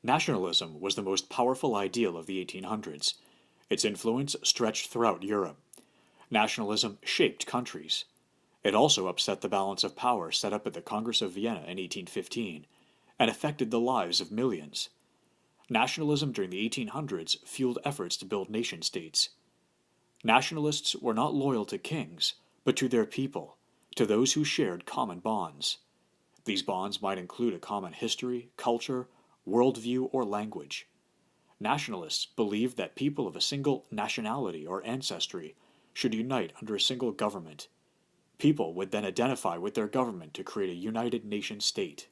Nationalism was the most powerful ideal of the 1800s. Its influence stretched throughout Europe. Nationalism shaped countries. It also upset the balance of power set up at the Congress of Vienna in 1815 and affected the lives of millions. Nationalism during the 1800s fueled efforts to build nation states. Nationalists were not loyal to kings, but to their people, to those who shared common bonds. These bonds might include a common history, culture, worldview, or language. Nationalists believed that people of a single nationality or ancestry should unite under a single government. People would then identify with their government to create a united nation state.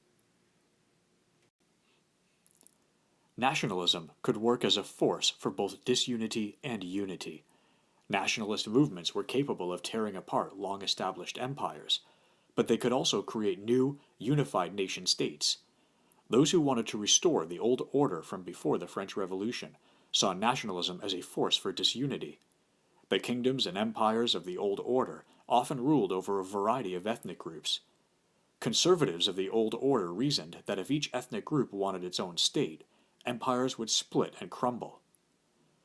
Nationalism could work as a force for both disunity and unity. Nationalist movements were capable of tearing apart long established empires, but they could also create new, unified nation states. Those who wanted to restore the old order from before the French Revolution saw nationalism as a force for disunity. The kingdoms and empires of the old order often ruled over a variety of ethnic groups. Conservatives of the old order reasoned that if each ethnic group wanted its own state, empires would split and crumble.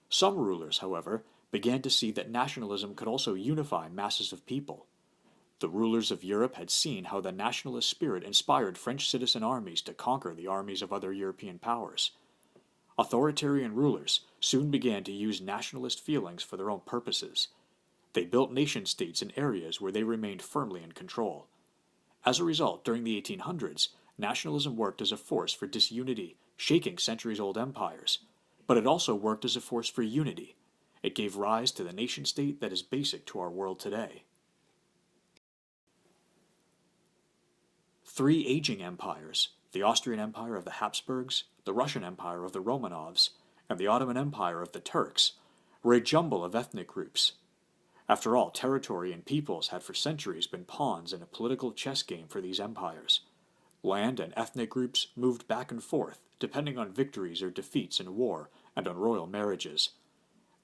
Some rulers, however, began to see that nationalism could also unify masses of people. The rulers of Europe had seen how the nationalist spirit inspired French citizen armies to conquer the armies of other European powers. Authoritarian rulers soon began to use nationalist feelings for their own purposes. They built nation states in areas where they remained firmly in control. As a result, during the 1800s, nationalism worked as a force for disunity, shaking centuries-old empires. But it also worked as a force for unity. It gave rise to the nation state that is basic to our world today. Three aging empires, the Austrian Empire of the Habsburgs, the Russian Empire of the Romanovs, and the Ottoman Empire of the Turks, were a jumble of ethnic groups. After all, territory and peoples had for centuries been pawns in a political chess game for these empires. Land and ethnic groups moved back and forth, depending on victories or defeats in war and on royal marriages.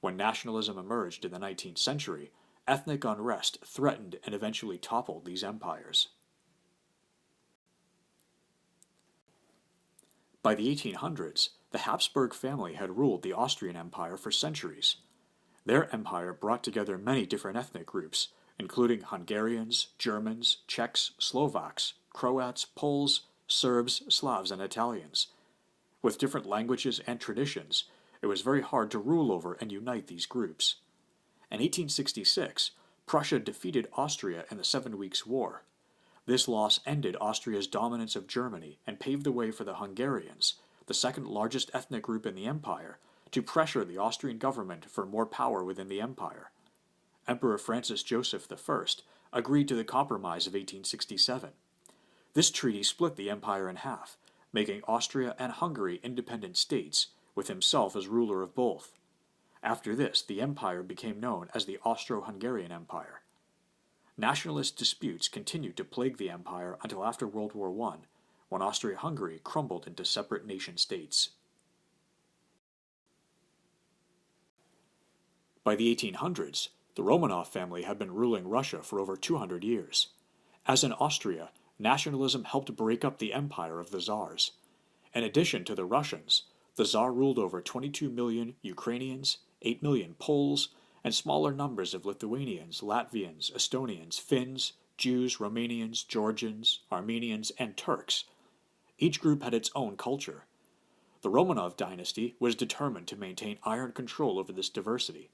When nationalism emerged in the 19th century, ethnic unrest threatened and eventually toppled these empires. By the 1800s, the Habsburg family had ruled the Austrian Empire for centuries. Their empire brought together many different ethnic groups, including Hungarians, Germans, Czechs, Slovaks, Croats, Poles, Serbs, Slavs, and Italians. With different languages and traditions, it was very hard to rule over and unite these groups. In 1866, Prussia defeated Austria in the Seven Weeks' War. This loss ended Austria's dominance of Germany and paved the way for the Hungarians, the second largest ethnic group in the empire, to pressure the Austrian government for more power within the empire. Emperor Francis Joseph I agreed to the Compromise of 1867. This treaty split the empire in half, making Austria and Hungary independent states, with himself as ruler of both. After this, the empire became known as the Austro-Hungarian Empire. Nationalist disputes continued to plague the empire until after World War I, when Austria-Hungary crumbled into separate nation-states. By the 1800s, the Romanov family had been ruling Russia for over 200 years. As in Austria, nationalism helped break up the empire of the Tsars. In addition to the Russians, the Tsar ruled over 22 million Ukrainians, 8 million Poles, and smaller numbers of Lithuanians, Latvians, Estonians, Finns, Jews, Romanians, Georgians, Armenians, and Turks. Each group had its own culture. The Romanov dynasty was determined to maintain iron control over this diversity.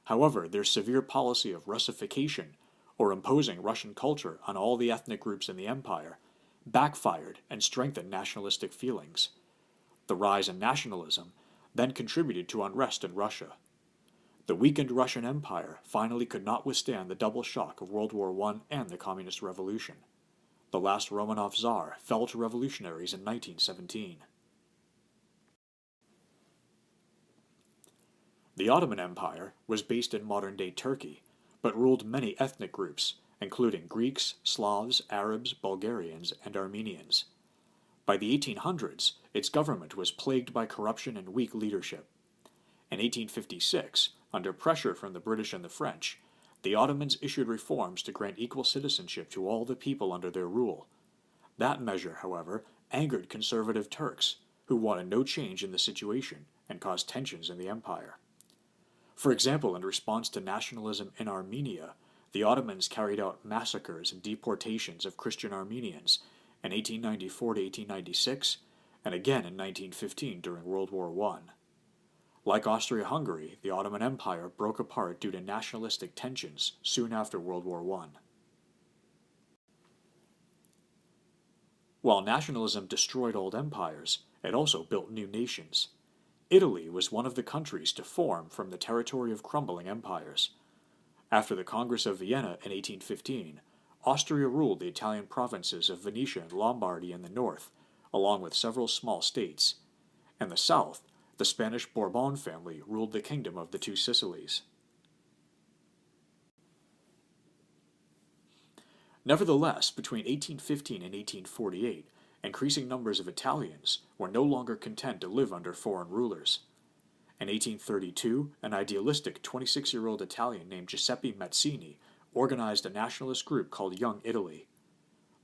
However, their severe policy of Russification, or imposing Russian culture on all the ethnic groups in the empire, backfired and strengthened nationalistic feelings. The rise in nationalism then contributed to unrest in Russia. The weakened Russian Empire finally could not withstand the double shock of World War I and the Communist Revolution. The last Romanov Tsar fell to revolutionaries in 1917. The Ottoman Empire was based in modern-day Turkey, but ruled many ethnic groups, including Greeks, Slavs, Arabs, Bulgarians, and Armenians. By the 1800s, its government was plagued by corruption and weak leadership. In 1856, under pressure from the British and the French, the Ottomans issued reforms to grant equal citizenship to all the people under their rule. That measure, however, angered conservative Turks. who wanted no change in the situation and caused tensions in the empire. For example, in response to nationalism in Armenia, the Ottomans carried out massacres and deportations of Christian Armenians in 1894 to 1896, and again in 1915 during World War I. Like Austria-Hungary, the Ottoman Empire broke apart due to nationalistic tensions soon after World War I. While nationalism destroyed old empires, it also built new nations. Italy was one of the countries to form from the territory of crumbling empires. After the Congress of Vienna in 1815, Austria ruled the Italian provinces of Venetia and Lombardy in the north, along with several small states. In the south, the Spanish Bourbon family ruled the Kingdom of the Two Sicilies. Nevertheless, between 1815 and 1848, increasing numbers of Italians were no longer content to live under foreign rulers. In 1832, an idealistic 26-year-old Italian named Giuseppe Mazzini organized a nationalist group called Young Italy.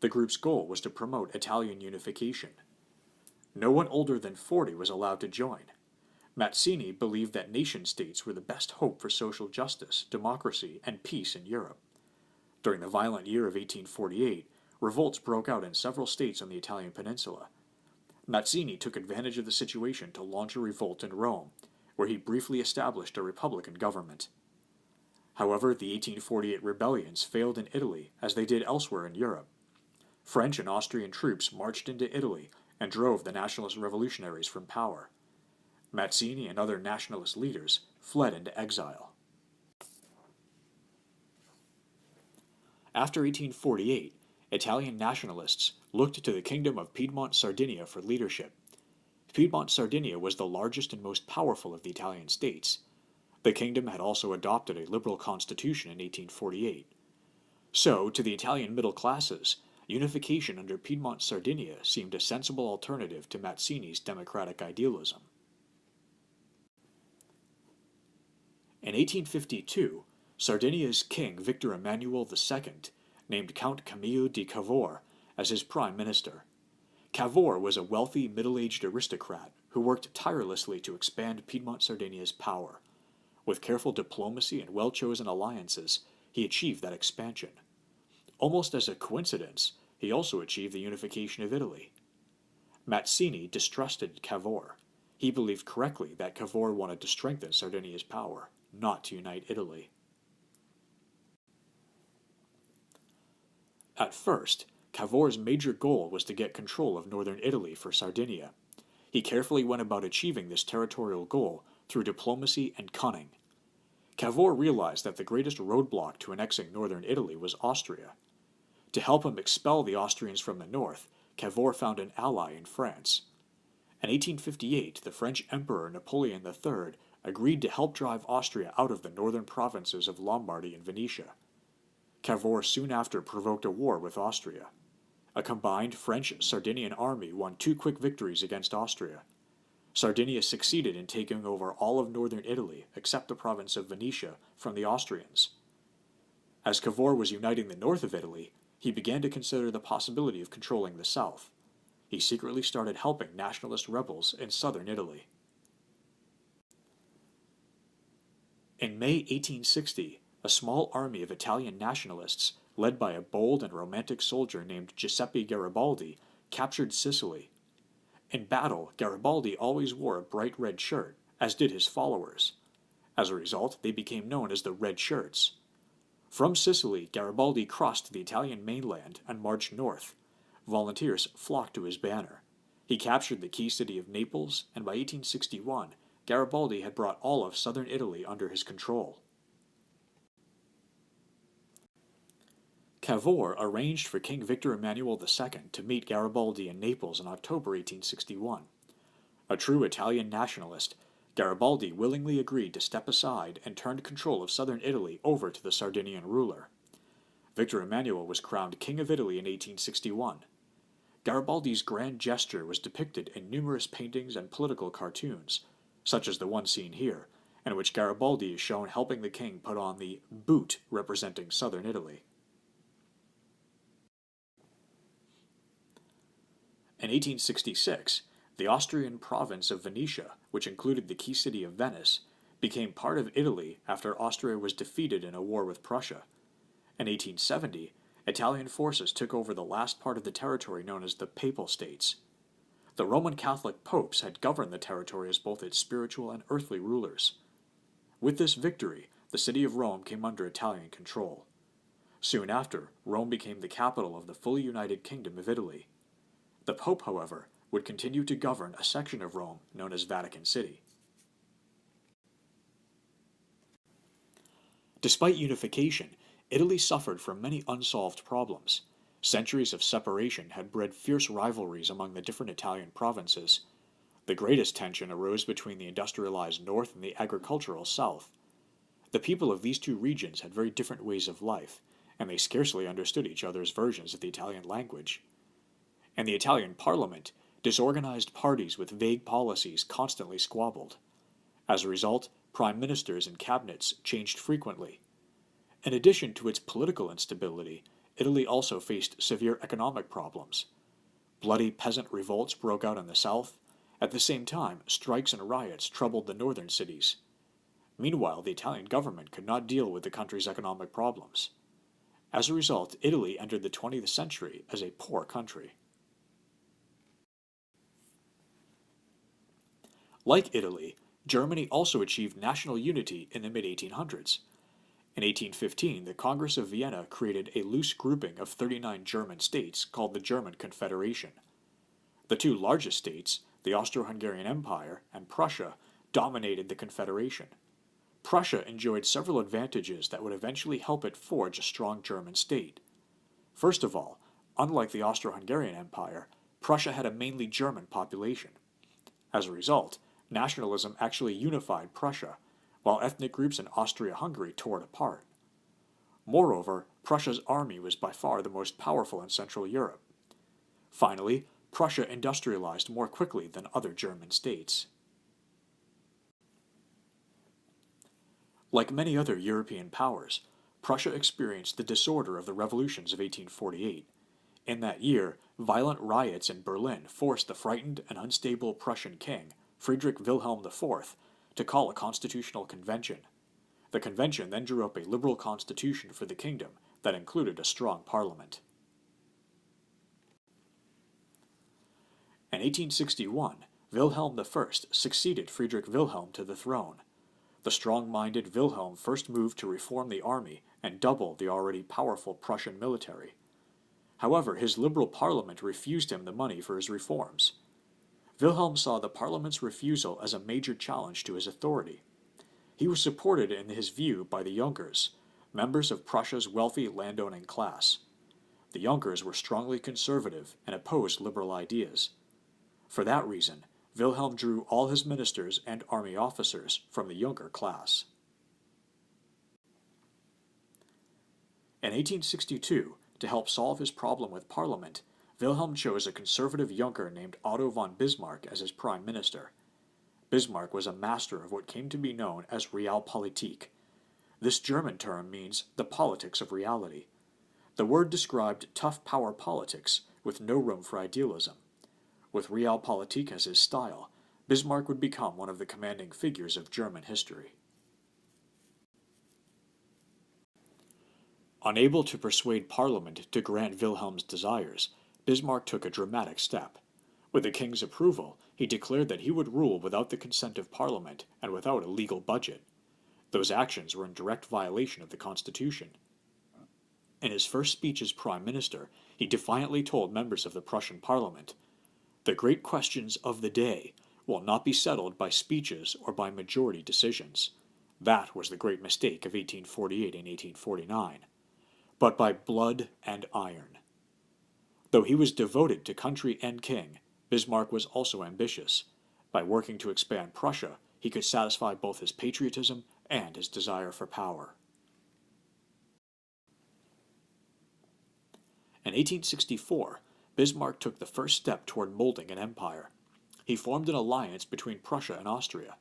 The group's goal was to promote Italian unification. No one older than 40 was allowed to join. Mazzini believed that nation-states were the best hope for social justice, democracy, and peace in Europe. During the violent year of 1848, revolts broke out in several states on the Italian peninsula. Mazzini took advantage of the situation to launch a revolt in Rome, where he briefly established a republican government. However, the 1848 rebellions failed in Italy as they did elsewhere in Europe. French and Austrian troops marched into Italy and drove the nationalist revolutionaries from power. Mazzini and other nationalist leaders fled into exile. After 1848, Italian nationalists looked to the Kingdom of Piedmont-Sardinia for leadership. Piedmont-Sardinia was the largest and most powerful of the Italian states. The kingdom had also adopted a liberal constitution in 1848. So, to the Italian middle classes, unification under Piedmont-Sardinia seemed a sensible alternative to Mazzini's democratic idealism. In 1852, Sardinia's king Victor Emmanuel II named Count Camillo di Cavour as his prime minister. Cavour was a wealthy, middle-aged aristocrat who worked tirelessly to expand Piedmont-Sardinia's power. With careful diplomacy and well-chosen alliances, he achieved that expansion. Almost as a coincidence, he also achieved the unification of Italy. Mazzini distrusted Cavour. He believed correctly that Cavour wanted to strengthen Sardinia's power, not to unite Italy. At first, Cavour's major goal was to get control of northern Italy for Sardinia. He carefully went about achieving this territorial goal through diplomacy and cunning. Cavour realized that the greatest roadblock to annexing northern Italy was Austria. To help him expel the Austrians from the north, Cavour found an ally in France. In 1858, the French Emperor Napoleon III agreed to help drive Austria out of the northern provinces of Lombardy and Venetia. Cavour soon after provoked a war with Austria. A combined French-Sardinian army won 2 quick victories against Austria. Sardinia succeeded in taking over all of northern Italy except the province of Venetia from the Austrians. As Cavour was uniting the north of Italy, he began to consider the possibility of controlling the south. He secretly started helping nationalist rebels in southern Italy. In May 1860, a small army of Italian nationalists, led by a bold and romantic soldier named Giuseppe Garibaldi, captured Sicily. In battle, Garibaldi always wore a bright red shirt, as did his followers. As a result, they became known as the Red Shirts. From Sicily, Garibaldi crossed the Italian mainland and marched north. Volunteers flocked to his banner. He captured the key city of Naples, and by 1861, Garibaldi had brought all of southern Italy under his control. Cavour arranged for King Victor Emmanuel II to meet Garibaldi in Naples in October 1861. A true Italian nationalist, Garibaldi willingly agreed to step aside and turned control of southern Italy over to the Sardinian ruler. Victor Emmanuel was crowned King of Italy in 1861. Garibaldi's grand gesture was depicted in numerous paintings and political cartoons, such as the one seen here, in which Garibaldi is shown helping the king put on the boot representing southern Italy. In 1866, The Austrian province of Venetia, which included the key city of Venice, became part of Italy after Austria was defeated in a war with Prussia. In 1870, Italian forces took over the last part of the territory known as the Papal States. The Roman Catholic popes had governed the territory as both its spiritual and earthly rulers. With this victory, the city of Rome came under Italian control. Soon after, Rome became the capital of the fully united Kingdom of Italy. The Pope, however, would continue to govern a section of Rome known as Vatican City. Despite unification, Italy suffered from many unsolved problems. Centuries of separation had bred fierce rivalries among the different Italian provinces. The greatest tension arose between the industrialized north and the agricultural south. The people of these two regions had very different ways of life, and they scarcely understood each other's versions of the Italian language. In the Italian parliament, disorganized parties with vague policies constantly squabbled. As a result, prime ministers and cabinets changed frequently. In addition to its political instability, Italy also faced severe economic problems. Bloody peasant revolts broke out in the south. At the same time, strikes and riots troubled the northern cities. Meanwhile, the Italian government could not deal with the country's economic problems. As a result, Italy entered the 20th century as a poor country. Like Italy, Germany also achieved national unity in the mid-1800s. In 1815, the Congress of Vienna created a loose grouping of 39 German states called the German Confederation. The two largest states, the Austro-Hungarian Empire and Prussia, dominated the Confederation. Prussia enjoyed several advantages that would eventually help it forge a strong German state. First of all, unlike the Austro-Hungarian Empire, Prussia had a mainly German population. As a result, nationalism actually unified Prussia, while ethnic groups in Austria-Hungary tore it apart. Moreover, Prussia's army was by far the most powerful in Central Europe. Finally, Prussia industrialized more quickly than other German states. Like many other European powers, Prussia experienced the disorder of the revolutions of 1848. In that year, violent riots in Berlin forced the frightened and unstable Prussian king, Friedrich Wilhelm IV, to call a constitutional convention. The convention then drew up a liberal constitution for the kingdom that included a strong parliament. In 1861, Wilhelm I succeeded Friedrich Wilhelm to the throne. The strong-minded Wilhelm first moved to reform the army and double the already powerful Prussian military. However, his liberal parliament refused him the money for his reforms. Wilhelm saw the parliament's refusal as a major challenge to his authority. He was supported in his view by the Junkers, members of Prussia's wealthy landowning class. The Junkers were strongly conservative and opposed liberal ideas. For that reason, Wilhelm drew all his ministers and army officers from the Junker class. In 1862, to help solve his problem with Parliament, Wilhelm chose a conservative Junker named Otto von Bismarck as his prime minister. Bismarck was a master of what came to be known as Realpolitik. This German term means the politics of reality. The word described tough power politics with no room for idealism. With Realpolitik as his style, Bismarck would become one of the commanding figures of German history. Unable to persuade Parliament to grant Wilhelm's desires, Bismarck took a dramatic step. With the king's approval, he declared that he would rule without the consent of Parliament and without a legal budget. Those actions were in direct violation of the Constitution. In his first speech as Prime Minister, he defiantly told members of the Prussian Parliament, "The great questions of the day will not be settled by speeches or by majority decisions. That was the great mistake of 1848 and 1849. But by blood and iron." Though he was devoted to country and king, Bismarck was also ambitious. By working to expand Prussia, he could satisfy both his patriotism and his desire for power. In 1864, Bismarck took the first step toward molding an empire. He formed an alliance between Prussia and Austria.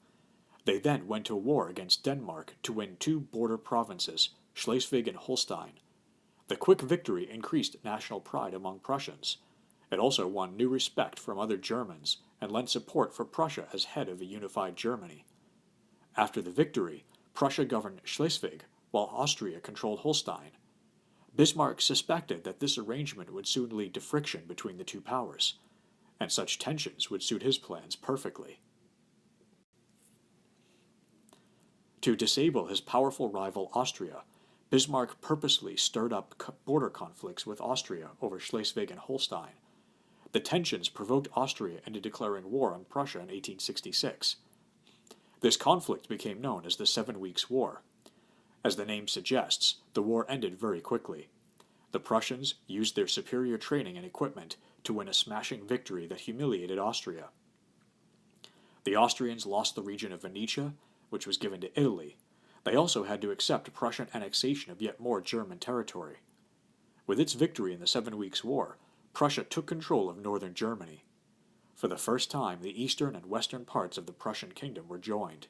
They then went to war against Denmark to win two border provinces, Schleswig and Holstein. The quick victory increased national pride among Prussians. It also won new respect from other Germans and lent support for Prussia as head of a unified Germany. After the victory, Prussia governed Schleswig, while Austria controlled Holstein. Bismarck suspected that this arrangement would soon lead to friction between the two powers, and such tensions would suit his plans perfectly. To disable his powerful rival Austria, Bismarck purposely stirred up border conflicts with Austria over Schleswig and Holstein. The tensions provoked Austria into declaring war on Prussia in 1866. This conflict became known as the 7 Weeks' War. As the name suggests, the war ended very quickly. The Prussians used their superior training and equipment to win a smashing victory that humiliated Austria. The Austrians lost the region of Venetia, which was given to Italy. They also had to accept Prussian annexation of yet more German territory. With its victory in the 7 Weeks' War, Prussia took control of northern Germany. For the first time, the eastern and western parts of the Prussian kingdom were joined.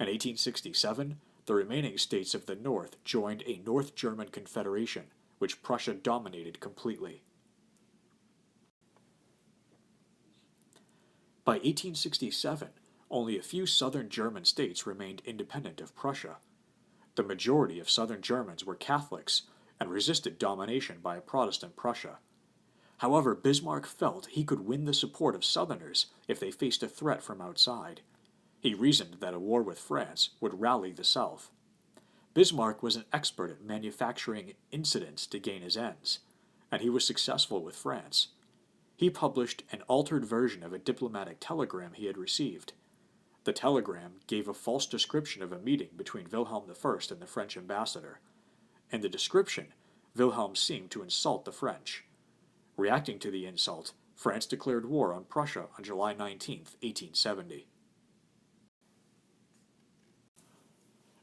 In 1867, the remaining states of the north joined a North German Confederation, which Prussia dominated completely. By 1867, only a few southern German states remained independent of Prussia. The majority of southern Germans were Catholics and resisted domination by a Protestant Prussia. However, Bismarck felt he could win the support of Southerners if they faced a threat from outside. He reasoned that a war with France would rally the South. Bismarck was an expert at manufacturing incidents to gain his ends, and he was successful with France. He published an altered version of a diplomatic telegram he had received. The telegram gave a false description of a meeting between Wilhelm I and the French ambassador. In the description, Wilhelm seemed to insult the French. Reacting to the insult, France declared war on Prussia on July 19, 1870.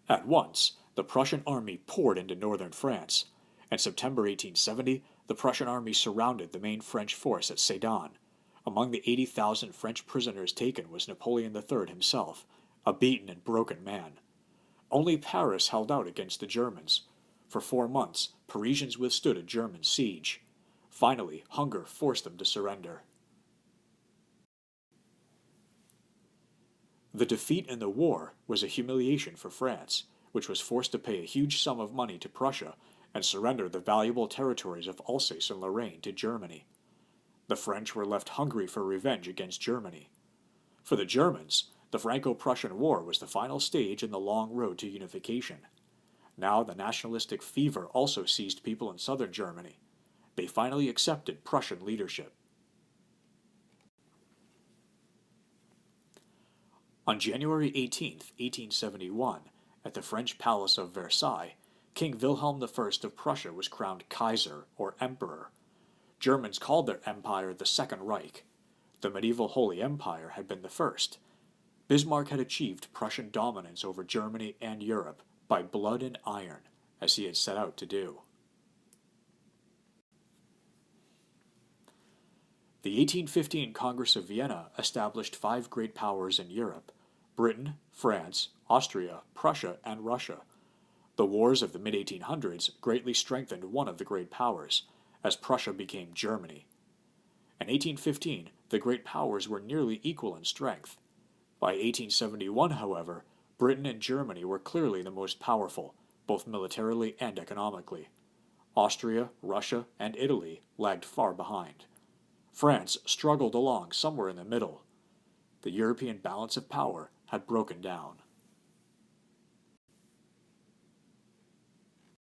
At once, the Prussian army poured into northern France. In September 1870, the Prussian army surrounded the main French force at Sedan. Among the 80,000 French prisoners taken was Napoleon III himself, a beaten and broken man. Only Paris held out against the Germans. For 4 months, Parisians withstood a German siege. Finally, hunger forced them to surrender. The defeat in the war was a humiliation for France, which was forced to pay a huge sum of money to Prussia and surrender the valuable territories of Alsace and Lorraine to Germany. The French were left hungry for revenge against Germany. For the Germans, the Franco-Prussian War was the final stage in the long road to unification. Now the nationalistic fever also seized people in southern Germany. They finally accepted Prussian leadership. On January 18, 1871, at the French palace of Versailles, King Wilhelm I of Prussia was crowned Kaiser, or Emperor. Germans called their empire the Second Reich. The medieval Holy Empire had been the first. Bismarck had achieved Prussian dominance over Germany and Europe by blood and iron, as he had set out to do. The 1815 Congress of Vienna established 5 great powers in Europe: Britain, France, Austria, Prussia, and Russia. The wars of the mid-1800s greatly strengthened one of the great powers, as Prussia became Germany. In 1815, the great powers were nearly equal in strength. By 1871, however, Britain and Germany were clearly the most powerful, both militarily and economically. Austria, Russia, and Italy lagged far behind. France struggled along somewhere in the middle. The European balance of power had broken down.